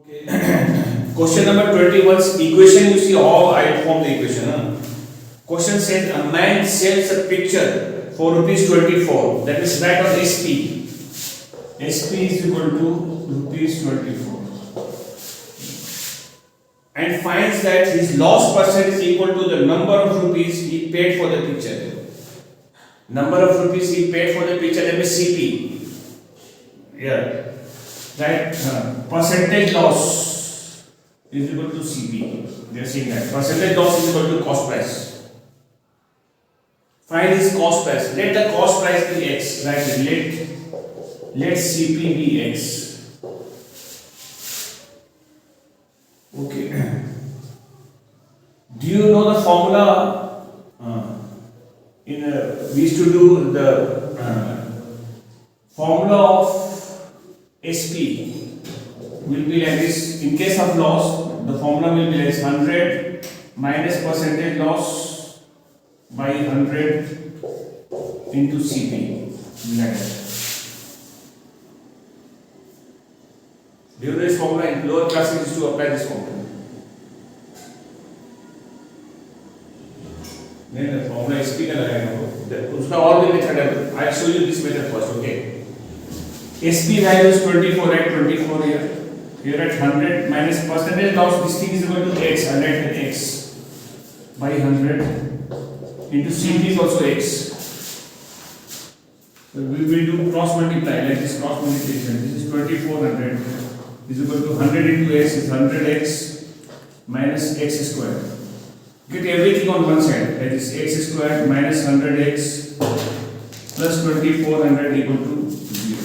Okay. Question number 21 equation. You see how I form the equation. Question says a man sells a picture for rupees 24. That is right on SP. SP is equal to rupees 24. And finds that his loss percent is equal to the number of rupees he paid for the picture. Number of rupees he paid for the picture, that is CP. Yeah. Right? Percentage loss is equal to CP. They are saying that. Percentage loss is equal to cost price. Find his cost price. Let the cost price be X. Right? Let CP be X. Okay. Do you know the formula? We used to do the formula of SP will be like this. In case of loss, the formula will be like 100 minus percentage loss by 100 into CP. Like that. Do you know this formula? In lower classes used to apply this formula. नहीं ना formula SP का लगाएगा उसका और भी method है. I show you this method first. Okay. SP value is 24 at 24 here at 100 minus percentage loss. This thing is equal to X. 100 X by 100 into CP is also X. So we will do cross multiply like this cross multiplication. This is 2400 is equal to 100 into X is 100X minus X square. Get everything on one side, that is X square minus 100X plus 2400 equal to 0.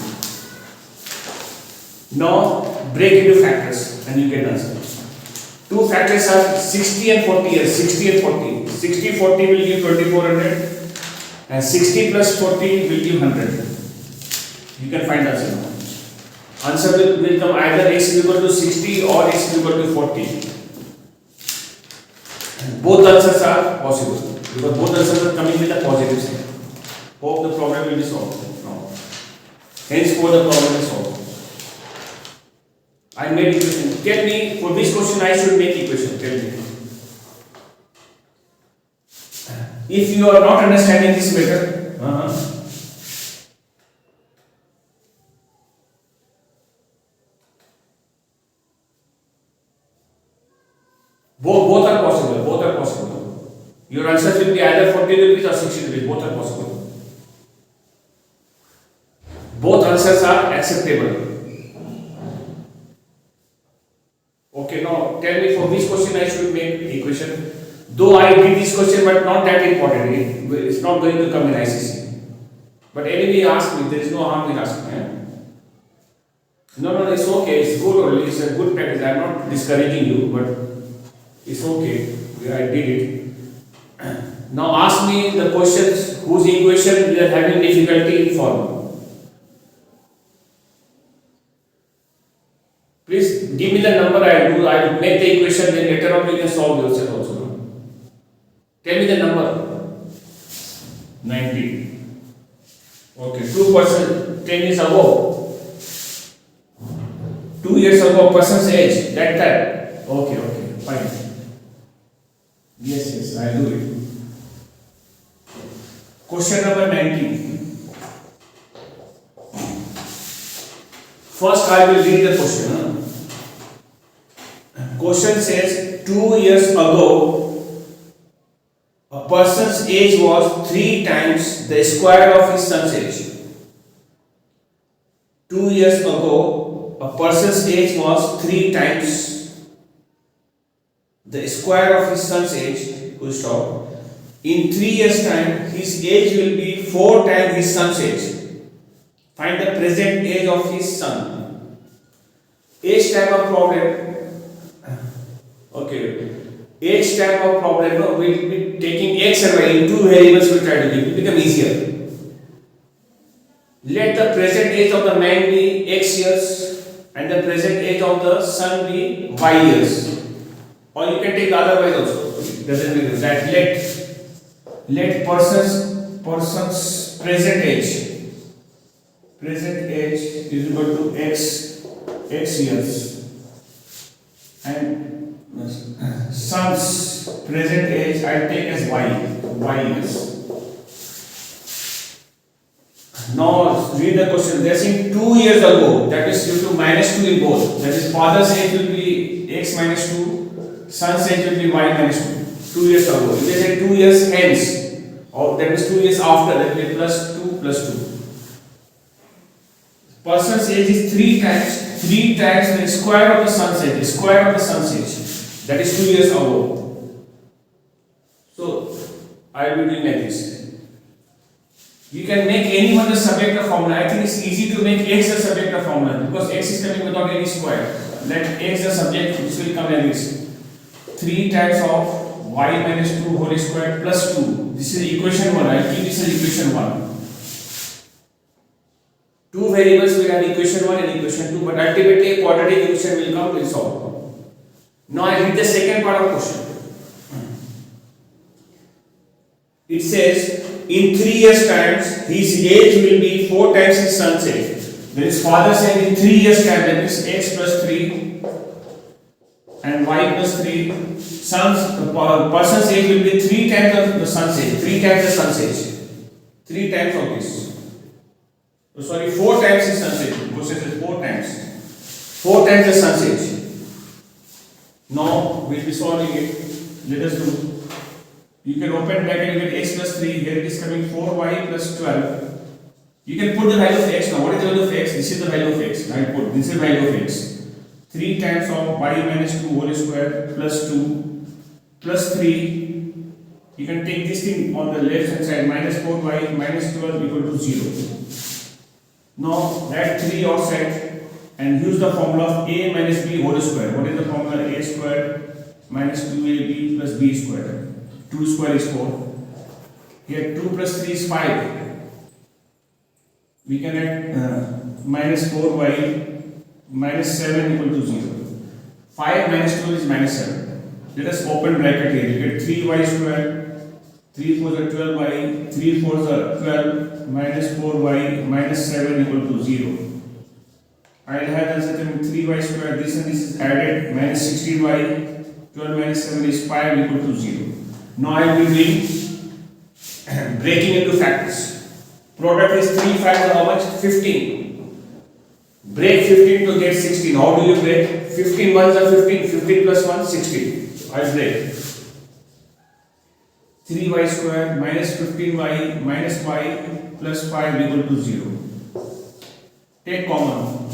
Now break into factors and you get answer. Two factors are 60 and 40 here. 60 and 40. 60 40 will give 2400 and 60 plus 40 will give 100. You can find answer now. Answer will come either X is equal to 60 or X is equal to 40. Both answers are possible because both answers are coming with a positive sign. Hope the problem will be solved. No. Henceforth the problem is solved. I made equation. Tell me for which question I should make equation. Tell me. If you are not understanding this method, both are possible. Both are possible. Your answer will be either 40 rupees or 60 rupees. Both are possible. Both answers are acceptable. Okay, now tell me for which question I should make equation. Though I did this question, but not that important. It's not going to come in ICC. But anyway, ask me. There is no harm in asking. No, it's okay. It's good only. It's a good practice. I am not discouraging you, but it's okay. I did it. Now ask me the questions whose equation we are having difficulty in solving. Please give me the number. I will make the equation. Then later on you can solve yourself also. Tell me the number. 90. Okay. 2% 10 years ago. 2 years ago, person's age. That time. Okay. Fine. Yes, I do it. Question number 19. First, I will read the question. Question says 2 years ago, a person's age was 3 times the square of his son's age. 2 years ago, a person's age was 3 times the square of his son's age, full stop. In 3 years' time, his age will be 4 times his son's age. Find the present age of his son. Age type of problem. Okay. Age type of problem. No, we will be taking X and Y in 2 variables. We will try to give. It will become easier. Let the present age of the man be X years and the present age of the son be Y years. Or you can take the otherwise also. It doesn't make sense. Let person's present age is equal to x years and son's present age I'll take as y years. Now read the question. They are saying 2 years ago, that is due to minus 2 in both. That is father's age will be x minus 2, son's age will be y minus 2. 2 years ago. If they say 2 years hence, or that is 2 years after, that will be plus 2 plus 2. Person's age is 3 times the square of the son's age. Square of the son's age. That is 2 years ago. So I will be doing like this. You can make anyone the subject of formula. I think it's easy to make x the subject of formula because x is coming without any square. Let x the subject, which will come like this. 3 times of y minus 2 whole square plus 2. This is equation 1. I will keep this as equation 1. Two variables will have equation 1 and equation 2, but ultimately a quadratic equation will come to solve. Now I read the second part of question. It says, in 3 years' time, his age will be 4 times his son's age. There is father's age in 3 years' time, that means x plus 3 and y plus 3. The person's age will be 3 times of the son's age. 3 times the son's age. 3 times of this. Oh, sorry, 4 times his son's age. Go say 4 times. 4 times the son's age. Now we'll be solving it. Let us do. You can open bracket with x plus 3. Here it is coming 4y plus 12. You can put the value of x now. What is the value of x? This is the value of x. I put this is the value of x. 3 times of y minus 2 whole square plus 2 plus 3. You can take this thing on the left hand side, minus 4y minus 12 equal to 0. Now write 3 outside and use the formula of a minus b whole square. What is the formula? A squared minus 2ab plus b squared. 2 square is 4. Here 2 plus 3 is 5. We can add minus 4y minus 7 equal to 0. 5 minus 12 is minus 7. Let us open bracket here. You get 3y square, 3 4s are 12y, 3 4s are 12, minus 4y minus 7 equal to 0. I will have the answer 3y square, this and this is added, minus 16y, 12 minus 7 is 5 equal to 0. Now I will be doing breaking into factors. Product is 3 5 are how much? 15. Break 15 to get 16. How do you break? 15 ones are 15. 15 plus 1 16. So I break. 3y square minus 15y minus y plus 5 equal to 0. Take common.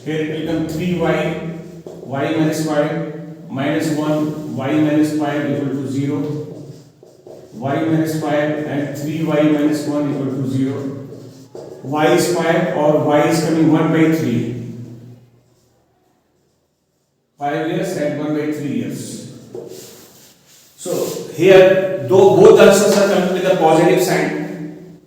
Here it will become 3y, y minus 5 minus 1, y minus 5 equal to 0. Y minus 5 and 3y minus 1 equal to 0. Y is 5 or y is coming 1 by 3. 5 years and 1 by 3 years. So here, though both answers are coming with a positive sign,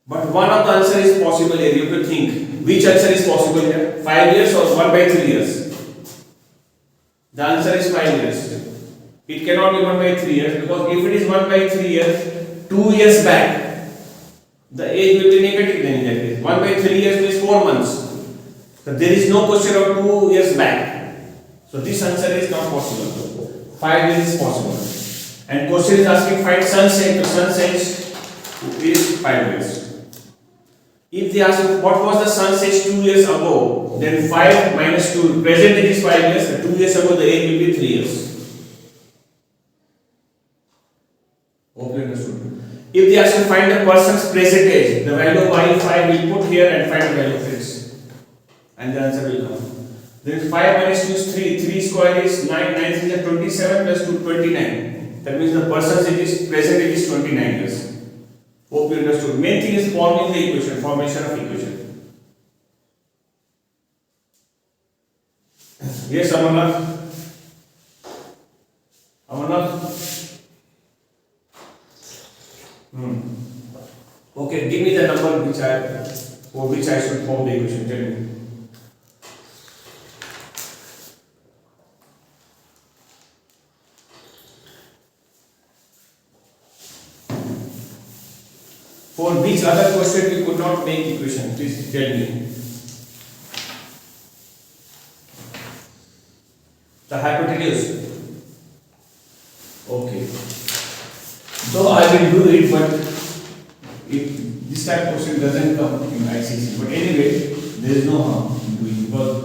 but one of the answer is possible here. You have to think which answer is possible here, 5 years or 1 by 3 years. The answer is 5 years. It cannot be 1 by 3 years because if it is 1 by 3 years, 2 years back, the age will be negative then in that case. 1 by 3 years means 4 months. So there is no question of 2 years back. So this answer is not possible. 5 years is possible. And question is asking find son's age. The son's age is 5 years. If they ask what was the son's age 2 years ago, then 5 minus 2, present age is 5 years, 2 years ago the age will be 3 years. Hope you understood. If they ask to find the person's present age, the value of y5 will put here and find the value of x. And the answer will come. Then 5 minus 2 is 3. 3 square is 9. 9 is 27 plus 2 29. That means the person's age is present age is 29 years. Hope you understood. Main thing is forming the equation, formation of equation. Yes, Amarnath. Amarnath. Okay, give me the number for which I should form the equation. Tell me. For which other question we could not make equation? Please tell me. The hypotenuse. Okay. So I will do it, but if this type of question doesn't come in ICC, but anyway, there is no harm in doing because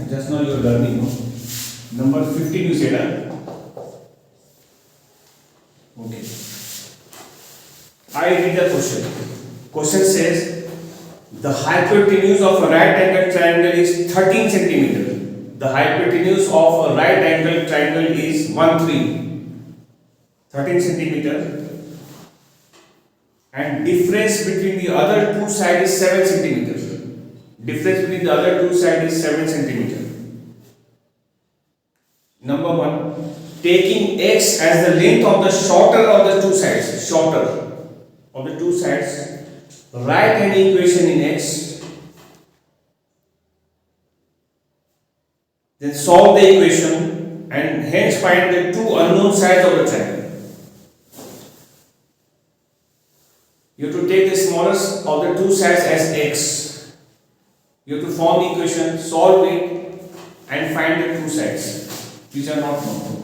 just now you are learning. No? Number 15 you said, huh? Okay. I read the question. Question says the hypotenuse of a right angle triangle is 13 centimeter. The hypotenuse of a right angle triangle is 13 centimeter, and difference between the other two sides is 7 centimeter. Difference between the other two sides is 7 centimeter. Number 1, taking x as the length of the shorter of the two sides, write an equation in x, then solve the equation and hence find the two unknown sides of the triangle. You have to take the smallest of the two sides as x. You have to form the equation, solve it and find the two sides. These are not known.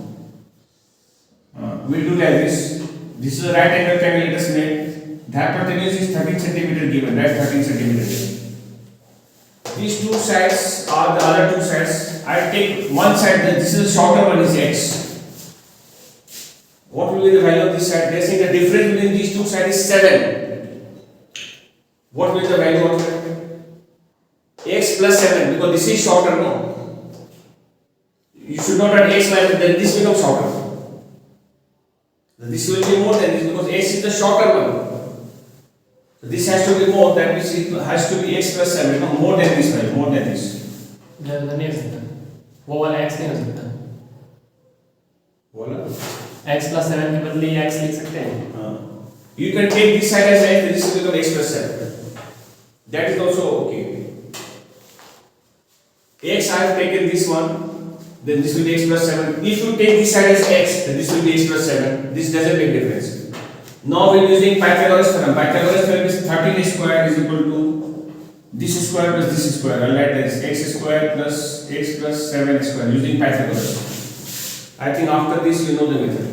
We'll do like this. This is a right angle triangle, let us make. The hypotenuse is 13 centimeter given, right? 13 centimeter. These two sides are the other two sides. I take one side, this is the shorter one is x. What will be the value of this side? They are saying the difference between these two sides is 7. What will be the value of that? X plus 7, because this is shorter, no? You should not write x minus, then this becomes shorter. This will be more than this because x is the shorter one. So this has to be more, that means it has to be x plus 7, no, more than this value, more than this. नहीं हो सकता वो वाला x नहीं हो सकता बोला x plus 7 के बदले x लिख सकते हैं You can take this side as x, this will become x plus 7. That is also okay. X I have taken this one, then this will be x plus 7. If you take this side as x, then this will be x plus 7. This doesn't make difference. Now we are using Pythagoras theorem. Pythagoras theorem is 13 square is equal to this square plus this square. I'll write this x square plus x plus 7 square using Pythagoras. I think after this you know the method.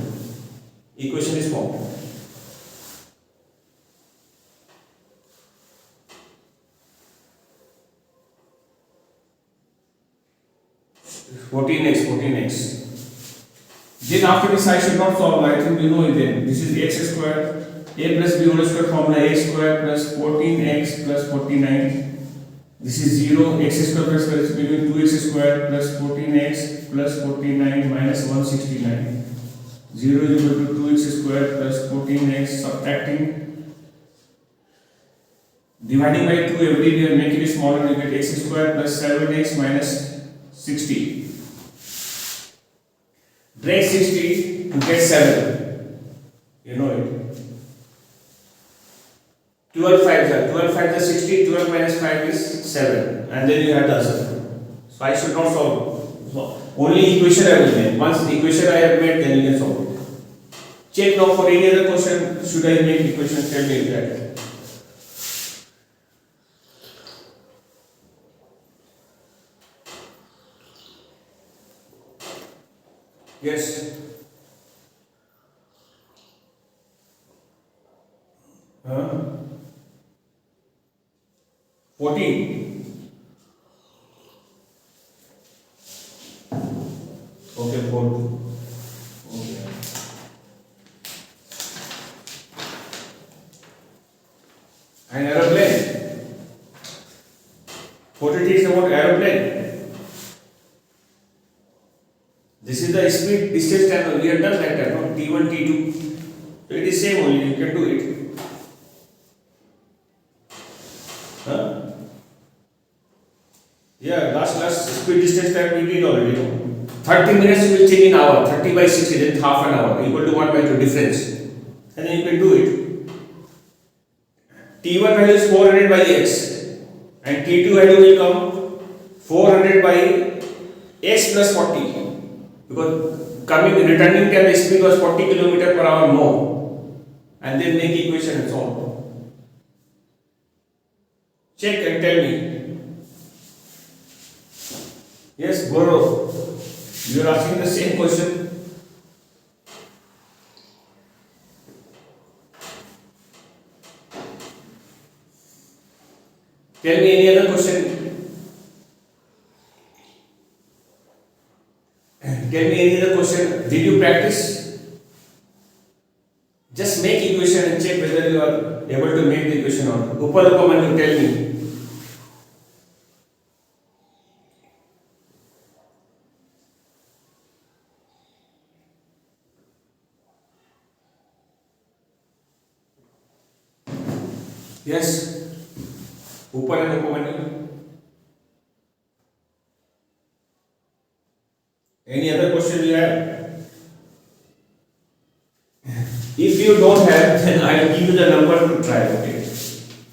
Equation is formed. 14x. Then after this I should not solve, I think you know it then. This is x square, a plus b whole square formula, a square plus 14x plus 49. This is 0, x square plus square is between 2x square plus 14x plus 49 minus 169. 0 is equal to 2x square plus 14x, subtracting. Dividing by 2 everywhere, make it smaller, you get x square plus 7x minus 60. Break 60 to get 7. You know it. 12 5s are 60, 12 minus 5 is 7. And then you have the answer. So I should not solve. So only equation I will make. Once the equation I have made, then you can solve it. Check now for any other question. Should I make equation? Tell me that. Yes. 14. Okay, 4. Okay. An aeroplane. 43 is about aeroplane. This is the speed distance time. We have done that time, no? T1, T2. So it is same only. You can do it. Yeah, last speed distance time we did already. No? 30 minutes you will take in hour. 30 by 60, then half an hour. Equal to 1 by 2 difference. And then you can do it. T1 value is 400 by x. And T2 value will come 400 by x plus 40. Because returning time the speed was 40 km per hour more, and then make equation and solve. Check and tell me. Yes, Gaurav, you are asking the same question. Tell me any other question. Tell me any other question. Did you practice? Just make equation and check whether you are able to make the equation or not. Upar Upam, you tell me. Yes. Upar and Upam. Any other question you have? If you don't have, then I will give you the number to try. Okay.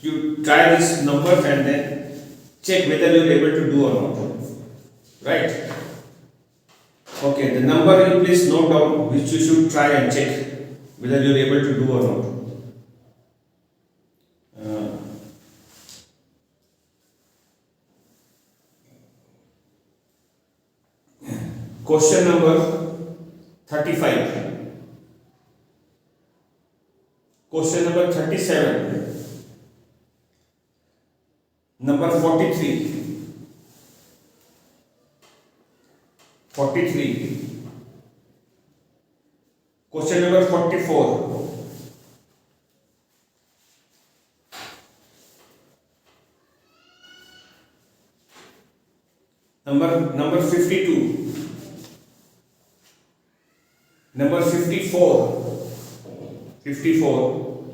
You try this number and then check whether you are able to do or not. Right? Okay. The number you please note down which you should try and check whether you are able to do or not. Question number 35. Question number 37. Number 43. 43. Question number 44. Number 52. Number 54. 54.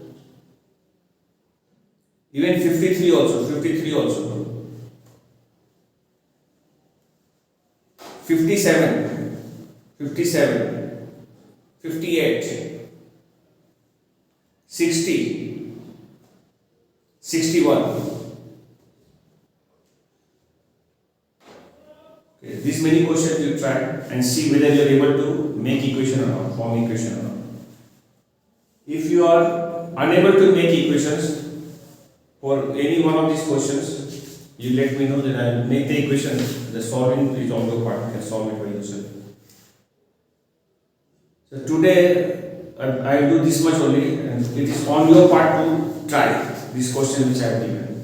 Even 53 also. 53 also. 57. 57. 58. 60. 61. Okay, these many questions you try and see whether you are able to make equation or not, form equation or not. If you are unable to make equations for any one of these questions, you let me know, then I will make the equation. The solving is on your part, you can solve it by yourself. So today I will do this much only, and it is on your part to try this question which I have given.